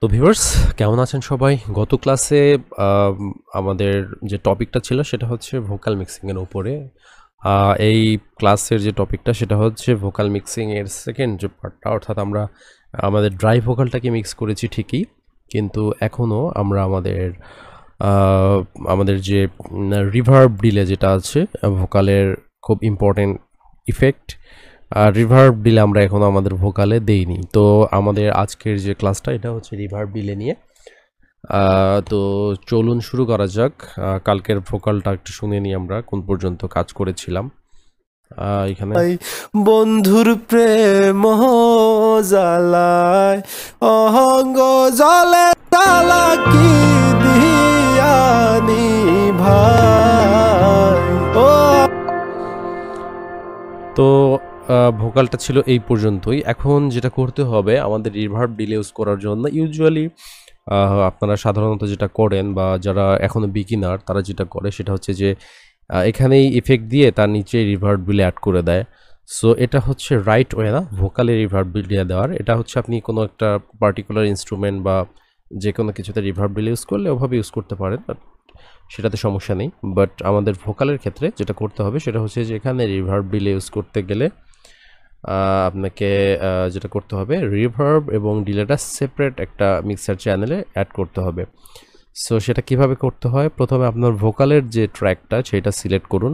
তো ভিউয়ার্স কেমন আছেন সবাই? গত ক্লাসে আমাদের যে টপিকটা ছিল সেটা হচ্ছে ভোকাল মিক্সিং এর উপরে। এই ক্লাসের যে টপিকটা সেটা হচ্ছে ভোকাল মিক্সিং এর সেকেন্ড যে পার্টটা, অর্থাৎ আমরা আমাদের ড্রাই ভোকালটাকে মিক্স করেছি ঠিকই, কিন্তু এখনও আমরা আমাদের যে রিভার্ব ডিলে যেটা আছে ভোকালের খুব ইম্পর্টেন্ট ইফেক্ট, রিভার্ব ডিলে আমরা এখনও আমাদের ভোকালে দেইনি। তো আমাদের আজকের যে ক্লাসটা এটা হচ্ছে রিভার্ব ডিলে নিয়ে। তো চলুন শুরু করা যাক। কালকের ভোকালটা একটু শুনে নিই আমরা কোন পর্যন্ত কাজ করেছিলাম। এখানে বন্ধুর প্রেম জ্বালায় অহঙ্গ জলে তালা কি দিয়ানি ভাই ও। তো ভোকালটা ছিল এই পর্যন্তই। এখন যেটা করতে হবে আমাদের রিভার্ব ডিলে ইউজ করার জন্য, ইউজুয়ালি আপনারা সাধারণত যেটা করেন বা যারা এখনও বিগিনার তারা যেটা করে সেটা হচ্ছে যে এখানেই ইফেক্ট দিয়ে তার নিচে রিভার্ব ডিলে অ্যাড করে দেয়। সো এটা হচ্ছে রাইট ওয়ে না ভোকালে রিভার্ব ডিলে দেওয়ার। এটা হচ্ছে আপনি কোনো একটা পার্টিকুলার ইনস্ট্রুমেন্ট বা যে কোনো কিছুতে রিভার্ব ডিলে ইউজ করলে ওভাবে ইউজ করতে পারেন, সেটাতে সমস্যা নেই। বাট আমাদের ভোকালের ক্ষেত্রে যেটা করতে হবে সেটা হচ্ছে যে এখানে রিভার্ব ডিলে ইউজ করতে গেলে আপনাকে যেটা করতে হবে রিভার্ব এবং ডিলেটা সেপারেট একটা মিক্সার চ্যানেলে অ্যাড করতে হবে। সো সেটা কিভাবে করতে হয়, প্রথমে আপনার ভোকালের যে ট্র্যাকটা সেটা সিলেক্ট করুন।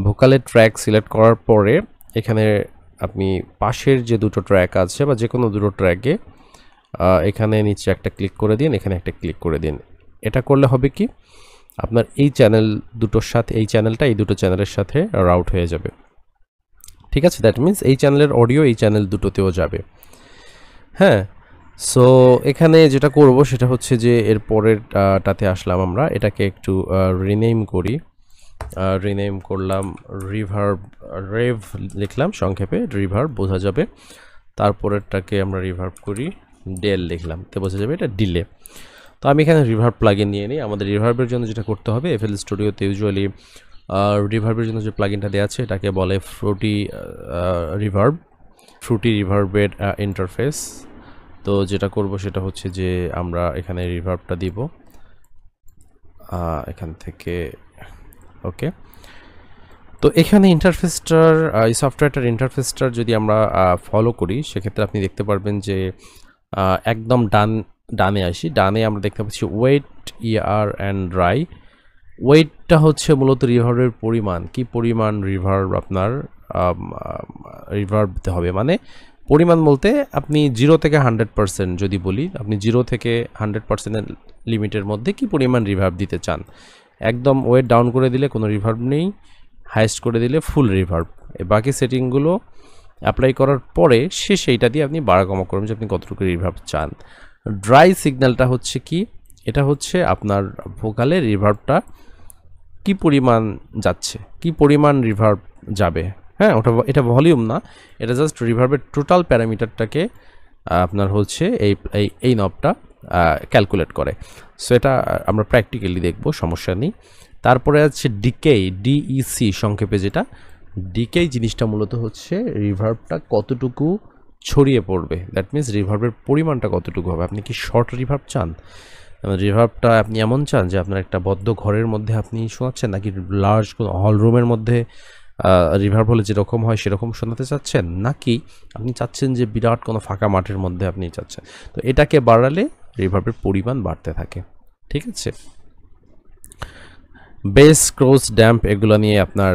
ভোকালের ট্র্যাক সিলেক্ট করার পরে এখানে আপনি পাশের যে দুটো ট্র্যাক আছে বা যে কোনো দুটো ট্র্যাকে এখানে নিচে একটা ক্লিক করে দিন, এখানে একটা ক্লিক করে দিন। এটা করলে হবে কি আপনার এই চ্যানেল দুটোর সাথে এই চ্যানেলটা এই দুটো চ্যানেলের সাথে রাউট হয়ে যাবে। ঠিক আছে, দ্যাট মিন্স এই চ্যানেলের অডিও এই চ্যানেল দুটোতেও যাবে। হ্যাঁ, সো এখানে যেটা করব সেটা হচ্ছে যে এর পরেরটাতে আসলাম, আমরা এটাকে একটু রিনেম করি। রিনেম করলাম রেভ লিখলাম সংক্ষেপে, রিভার্ব বোঝা যাবে। তারপরেরটাকে আমরা রিভার্ব করি, ডেল লিখলাম তো বোঝা যাবে এটা ডিলে। তো আমি এখানে রিভার্ব প্লাগইন নিয়ে নিই। আমাদের রিভার্বের জন্য যেটা করতে হবে, এফএল স্টুডিওতে ইউজুয়ালি রিভার্বের জন্য যে প্লাগইনটা দেওয়া আছে এটাকে বলে ফ্রুটি রিভার্বের ইন্টারফেস। তো যেটা করব সেটা হচ্ছে যে আমরা এখানে রিভার্বটা দিব এখান থেকে। ওকে, তো এখানে ইন্টারফেসটার এই সফটওয়্যারটার ইন্টারফেসটার যদি আমরা ফলো করি সেক্ষেত্রে আপনি দেখতে পারবেন যে একদম ডানে আসি, ডানে আমরা দেখতে পাচ্ছি ওয়েট ইয়ার অ্যান্ড ড্রাই। ওয়েটটা হচ্ছে মূলত রিভার্বের পরিমাণ, কি পরিমাণ রিভার্ব আপনার রিভার্ব দিতে হবে, মানে পরিমাণ বলতে আপনি 0 থেকে 100% যদি বলি, আপনি 0 থেকে 100%-এর লিমিটের মধ্যে কি পরিমাণ রিভার্ব দিতে চান। একদম ওয়েট ডাউন করে দিলে কোনো রিভার্ব নেই, হাইস্ট করে দিলে ফুল রিভার্ব। এই বাকি সেটিংগুলো অ্যাপ্লাই করার পরে শেষে এইটা দিয়ে আপনি বাড়া কমা করবেন যে আপনি কতটুকু রিভার্ব চান। ড্রাই সিগন্যালটা হচ্ছে কি, এটা হচ্ছে আপনার ভোকালের রিভার্বটা কি পরিমাণ যাচ্ছে, কি পরিমাণ রিভার্ব যাবে। হ্যাঁ, এটা ভলিউম না, এটা জাস্ট রিভার্বের টোটাল প্যারামিটারটাকে আপনার হচ্ছে এই নবটা ক্যালকুলেট করে। সো এটা আমরা প্র্যাকটিক্যালি দেখব, সমস্যা নেই। তারপরে আছে ডিইসি সংক্ষেপে, যেটা ডিকে জিনিসটা মূলত হচ্ছে রিভার্বটা কতটুকু ছড়িয়ে পড়বে, দ্যাট মিন্স রিভার্বের পরিমাণটা কতটুকু হবে। আপনি কি শর্ট রিভার্ব চান, রিভার্বটা আপনি এমন চান যে আপনার একটা বদ্ধ ঘরের মধ্যে আপনি শোনাচ্ছেন, নাকি লার্জ কোনো হল রুমের মধ্যে রিভার্ব হলে যেরকম হয় সেরকম শোনাতে চাচ্ছেন, নাকি আপনি চাচ্ছেন যে বিরাট কোনো ফাঁকা মাঠের মধ্যে আপনি চাচ্ছেন। তো এটাকে বাড়ালে রিভার্বের পরিমাণ বাড়তে থাকে। ঠিক আছে, বেস ক্রোস ড্যাম্প এগুলো নিয়ে আপনার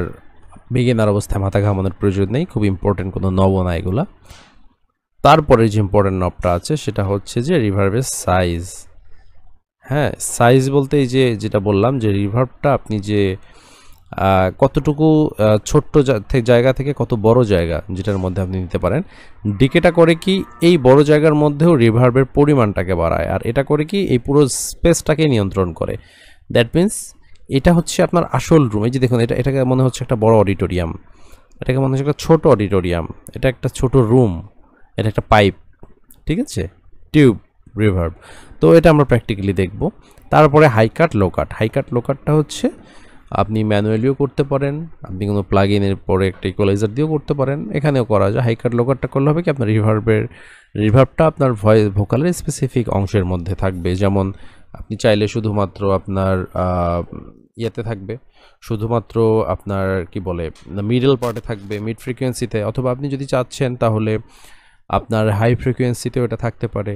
বিগিনার অবস্থায় মাথা ঘামানোর প্রয়োজন নেই, খুব ইম্পর্টেন্ট কোনো নব না এগুলা। তারপরে যে ইম্পর্টেন্ট নবটা আছে সেটা হচ্ছে যে রিভার্বের সাইজ। হ্যাঁ, সাইজ বলতে এই যে যেটা বললাম যে রিভার্বটা আপনি যে কতটুকু ছোট্ট জায়গা থেকে কত বড় জায়গা যেটার মধ্যে আপনি নিতে পারেন। ডিকেটা করে কি এই বড় জায়গার মধ্যেও রিভার্বের পরিমাণটাকে বাড়ায়, আর এটা করে কি এই পুরো স্পেসটাকে নিয়ন্ত্রণ করে। দ্যাট মিন্স এটা হচ্ছে আপনার আসল রুম। এই যে দেখুন, এটাকে মনে হচ্ছে একটা বড় অডিটোরিয়াম, এটাকে মনে হচ্ছে একটা ছোট অডিটোরিয়াম, এটা একটা ছোট রুম, এটা একটা পাইপ। ঠিক আছে, টিউব রিভার্ব। তো এটা আমরা প্র্যাকটিক্যালি দেখব। তারপরে হাই কাট লো কাট। হাই কাট লো কাটটা হচ্ছে আপনি ম্যানুয়ালিও করতে পারেন, আপনি কোনো প্লাগ ইনের পরে একটা ইকুয়ালাইজার দিয়েও করতে পারেন, এখানেও করা যায়। হাই কাট লো কাটটা করলে হবে কি আপনার রিভার্বটা আপনার ভয়েস ভোকালের স্পেসিফিক অংশের মধ্যে থাকবে। যেমন আপনি চাইলে শুধুমাত্র আপনার ইয়েতে থাকবে, শুধুমাত্র আপনার কি বলে মিডল পার্টে থাকবে, মিড ফ্রিকোয়েন্সিতে, অথবা আপনি যদি চাচ্ছেন তাহলে আপনার হাই ফ্রিকোয়েন্সিতেও এটা থাকতে পারে,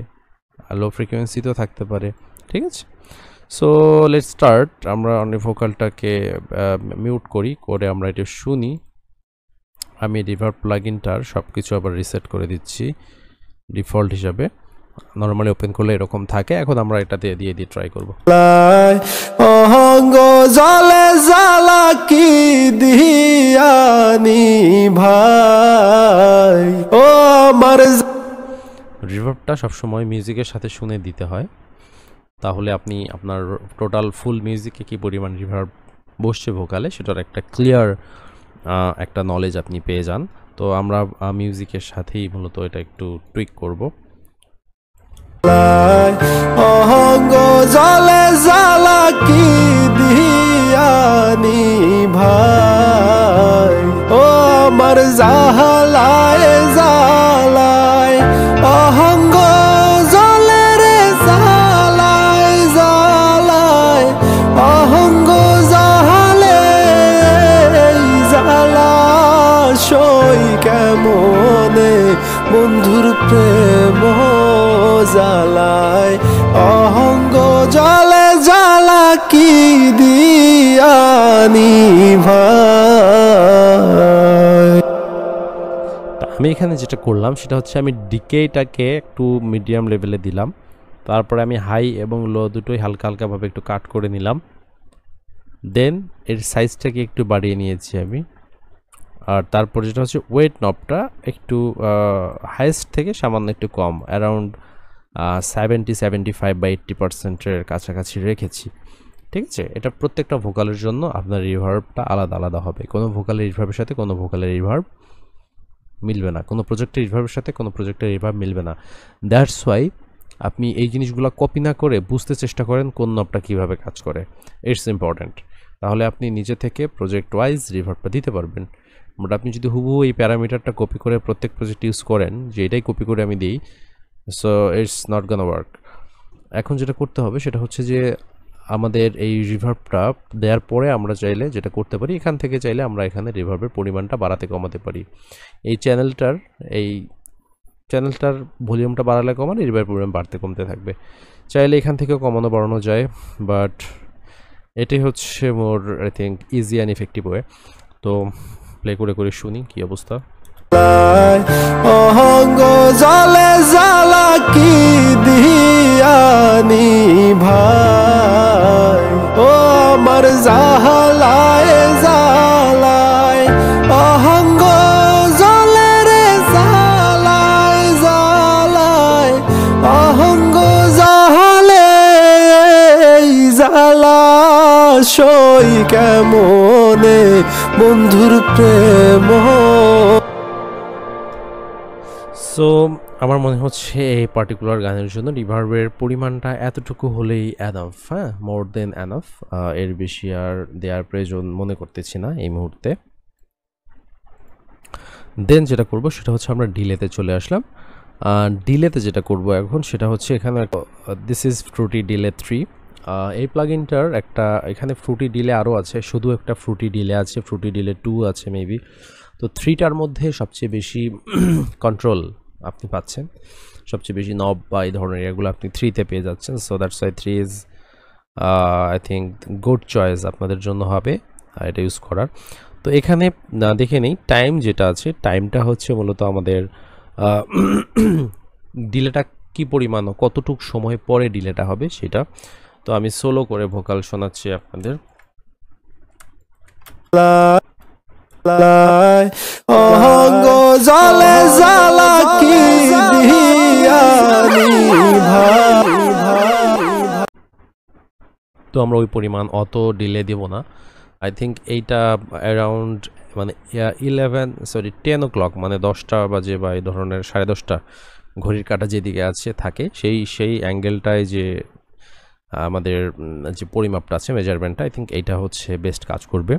লো ফ্রিকোয়েন্সিতেও থাকতে পারে। ঠিক আছে, সো লেটস স্টার্ট। আমরা অনেক ভোকালটাকে মিউট করি, করে আমরা এটা শুনি। আমি রিভার্ব প্লাগইনটার সব কিছু আবার রিসেট করে দিচ্ছি ডিফল্ট হিসাবে। নর্মালি ওপেন করলে এরকম থাকে। এখন আমরা এটা দিয়ে ট্রাই করব। অহঙ্গ জলে জ্বালা কি দিয়ানি ভাই ও আমার রিভার্বটা সবসময় মিউজিকের সাথে শুনে দিতে হয়, তাহলে আপনি আপনার টোটাল ফুল মিউজিকে কী পরিমাণ রিভার্ব বসছে ভোকালে সেটার একটা ক্লিয়ার একটা নলেজ আপনি পেয়ে যান। তো আমরা মিউজিকের সাথেই মূলত এটা একটু টুইক করব। অহঙ্গ জলে জ্বালা কি দিয়ানি ভাই ও আমার জালায় জালায় অহঙ্গ জলে রে জালায় জালায় অহঙ্গ জালে জালা সই কেমনে বন্ধুর প্রেম জালায় অহঙ্গ জলে জ্বালা কি দিয়ানি ভাই। আমি এখানে যেটা করলাম সেটা হচ্ছে আমি ডিকেটাকে একটু মিডিয়াম লেভেলে দিলাম, তারপরে আমি হাই এবং লো দুটোই হালকা হালকাভাবে একটু কাট করে নিলাম, দেন এর সাইজটাকে একটু বাড়িয়ে নিয়েছি আমি। আর তারপর যেটা হচ্ছে ওয়েট নবটা একটু হাইয়েস্ট থেকে সামান্য একটু কম, অ্যারাউন্ড 75-80% কাছাকাছি রেখেছি। ঠিক আছে, এটা প্রত্যেকটা ভোকালের জন্য আপনার রিভার্বটা আলাদা আলাদা হবে। কোনো ভোকালের রিভার্বের সাথে কোনো ভোকালের রিভার্ব মিলবে না, কোনো প্রজেক্টের রিভার্বের সাথে কোনো প্রজেক্টের রিভার্ব মিলবে না। দ্যাটস ওয়াই আপনি এই জিনিসগুলো কপি না করে বুঝতে চেষ্টা করেন কোন নবটা কীভাবে কাজ করে। ইটস ইম্পর্ট্যান্ট, তাহলে আপনি নিজে থেকে প্রজেক্ট ওয়াইজ রিভার্বটা দিতে পারবেন। বাট আপনি যদি হুবহু এই প্যারামিটারটা কপি করে প্রত্যেক প্রজেক্ট ইউজ করেন, যে এটাই কপি করে আমি দিই, so it's not gonna work. এখন যেটা করতে হবে সেটা হচ্ছে যে আমাদের এই রিভার্বটা দেওয়ার পরে আমরা চাইলে যেটা করতে পারি, এখান থেকে চাইলে আমরা এখানে রিভার্বের পরিমাণটা বাড়াতে কমাতে পারি। এই চ্যানেলটার ভলিউমটা বাড়ালে কমালে রিভার্বের পরিমাণ বাড়তে কমতে থাকবে। চাইলে এখান থেকেও কমানো বাড়ানো যায়, বাট এটাই হচ্ছে মোর I think easy and effective way. তো প্লে করে করে শুনি কি অবস্থা। অহঙ্গ জলে জ্বালা কি দিয়ানি ভাই ও আমার জালায় জালায় অহঙ্গ জলে রে জালায় জালায় অহঙ্গ জালে জালা সই কেমনে বন্ধুর প্রেম। সো আমার মনে হচ্ছে এই পার্টিকুলার গানের জন্য রিভার্বের পরিমাণটা এতটুকু হলেই অ্যানাফ, হ্যাঁ, মোর দেন অ্যানাফ। এর বেশি আর দেওয়ার প্রয়োজন মনে করতেছি না এই মুহূর্তে। দেন যেটা করব সেটা হচ্ছে আমরা ডিলেতে চলে আসলাম। ডিলেতে যেটা করব এখন সেটা হচ্ছে এখানে দিস ইজ ফ্রুটি ডিলে 3। এই প্লাগইনটার একটা এখানে ফ্রুটি ডিলে আরও আছে, শুধু একটা ফ্রুটি ডিলে আছে, ফ্রুটি ডিলে 2 আছে মেবি। তো 3টার মধ্যে সবচেয়ে বেশি কন্ট্রোল আপনি পাচ্ছেন, সবচেয়ে বেশি নব বা এই ধরনের এগুলো আপনি 3তে পেয়ে যাচ্ছেন। So that's why 3 is I think good choice আপনাদের জন্য হবে এটা ইউজ করার। তো এখানে দেখে নেই টাইম যেটা আছে, টাইমটা হচ্ছে মূলত আমাদের ডিলেটা কি পরিমাণ, কতটুক সময় পরে ডিলেটা হবে সেটা। তো আমি সোলো করে ভোকাল শোনাচ্ছি আপনাদের। অহঙ্গ জলে জ্বালা কি দিয়ানি ভাই। তো আমরা ওই পরিমাণ অত ডিলে দেব না। আই থিঙ্ক এইটা অ্যারাউন্ড মানে 10 o'clock মানে 10টা বাজে বা এই ধরনের 10:30 ঘড়ির কাঁটা যেদিকে আছে থাকে সেই অ্যাঙ্গেলটায় যে আমাদের যে পরিমাপটা আছে মেজারমেন্টটা, আই থিঙ্ক এইটা হচ্ছে বেস্ট কাজ করবে।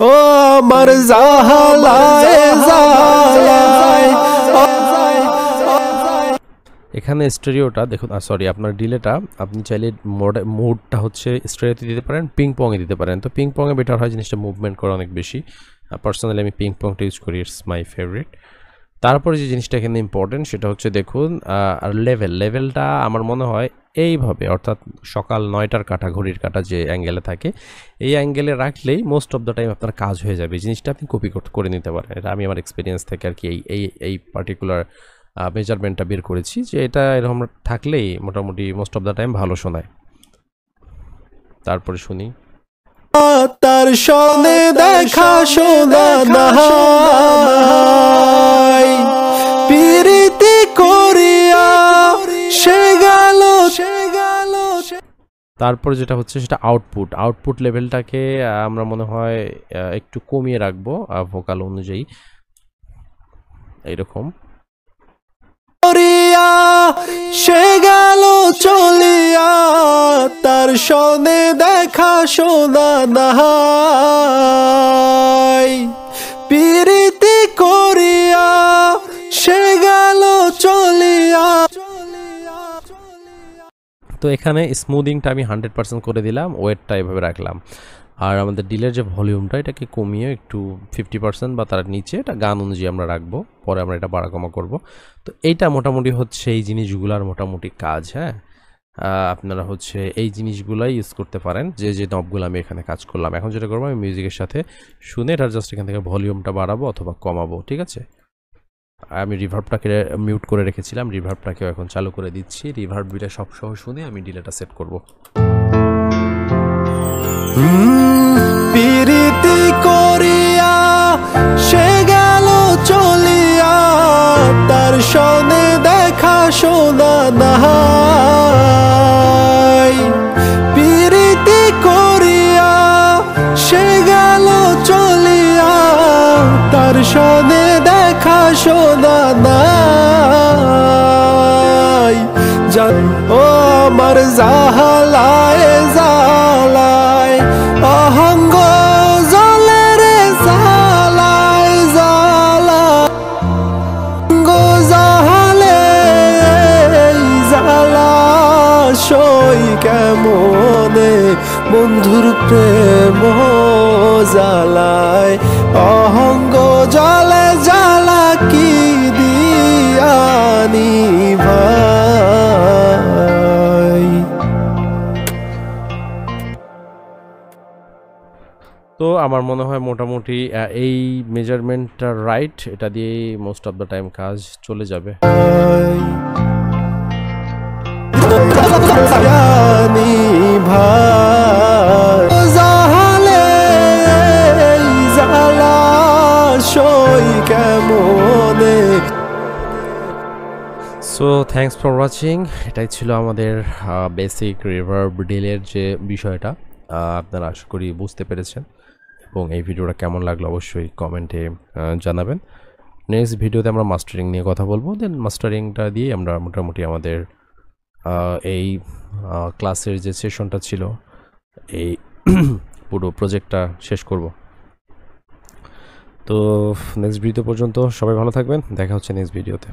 ও আমার জালায় জালায় এখানে স্টেরিওটা দেখুন, সরি আপনার ডিলেটা আপনি চাইলে মোডটা হচ্ছে স্টেরিওতে দিতে পারেন, পিং পংয়ে দিতে পারেন। তো পিং পংয়ে বেটার হয়, জিনিসটা মুভমেন্ট করা অনেক বেশি। পার্সোনালি আমি পিং পংটা ইউজ করি, ইটস মাই ফেভারিট। তারপরে যে জিনিসটা এখানে ইম্পর্টেন্ট সেটা হচ্ছে দেখুন আর লেভেলটা আমার মনে হয় এইভাবে, অর্থাৎ সকাল 9টার কাঁটা, ঘড়ির কাঁটা যে অ্যাঙ্গেলে থাকে এই অ্যাঙ্গেলে রাখলেই মোস্ট অফ দ্য টাইম আপনার কাজ হয়ে যাবে। এই জিনিসটা আপনি কপি করে নিতে পারেন। এটা আমি আমার এক্সপিরিয়েন্স থেকে আর কি এই পার্টিকুলার মেজারমেন্টটা বের করেছি, যে এটা এরকম থাকলেই মোটামুটি মোস্ট অফ দ্য টাইম ভালো শোনায়। তারপরে শুনি তার সনে দেখা শোনা নাই, প্রীতি করিয়া সে গেল। তারপরে যেটা হচ্ছে সেটা আউটপুট লেভেলটাকে আমরা মনে হয় একটু কমিয়ে রাখবো ভোকাল অনুযায়ী, এইরকম। সে গেল চলিয়া তার সনে দেখা শোনা নাই, প্রীতি করিয়া সে গেল চলিয়া। তো এখানে স্মুদিংটা আমি 100% করে দিলাম, ওয়েটটা এভাবে রাখলাম। আর আমাদের ডিলের যে ভলিউমটা এটাকে কমিয়ে একটু 50% বা তার নিচে, এটা গান অনুযায়ী আমরা রাখবো, পরে আমরা এটা বাড়া কমা করবো। তো এইটা মোটামুটি হচ্ছে এই জিনিসগুলার মোটামুটি কাজ। হ্যাঁ, আপনারা হচ্ছে এই জিনিসগুলাই ইউজ করতে পারেন, যে নবগুলো আমি এখানে কাজ করলাম। এখন যেটা করবো, আমি মিউজিকের সাথে শুনে এটার জাস্ট এখান থেকে ভলিউমটা বাড়াবো অথবা কমাবো, ঠিক আছে। আমি রিভার্বটাকে মিউট করে রেখেছিলাম, রিভার্বটাকেও এখন চালু করে দিচ্ছি। রিভার্ব বিটা সব সহ শুনে আমি ডিলেটা সেট করব। প্রীতি করিয়া সে গেল চলিয়া তার সনে দেখা শোনা নাই, প্রীতি করিয়া সে গেল চলিয়া তার সনে দেখা শোনা নাই। ও আমার জালায় জালায় অহঙ্গ জলে রে জালায় জালায় জালে জালা সই কেমনে বন্ধুর প্রেম জালায় অহঙ্গ জলে জ্বালা কি দিয়ানি ভাই। তো আমার মনে হয় মোটামুটি এই মেজারমেন্টটা রাইট, এটা দিয়ে মোস্ট অফ দ্য টাইম কাজ চলে যাবে। So thanks for watching. এটাই ছিল আমাদের বেসিক রিভার্ব ডিলের যে বিষয়টা। আপনারা আশা করি বুঝতে পেরেছেন, এবং এই ভিডিওটা কেমন লাগলো অবশ্যই কমেন্টে জানাবেন। নেক্সট ভিডিওতে আমরা মাস্টারিং নিয়ে কথা বলবো, দেন মাস্টারিংটা দিয়ে আমরা মোটামুটি আমাদের এই ক্লাসের যে সেশনটা ছিল এই পুরো প্রজেক্টটা শেষ করব। তো নেক্সট ভিডিও পর্যন্ত সবাই ভালো থাকবেন, দেখা হচ্ছে নেক্সট ভিডিওতে।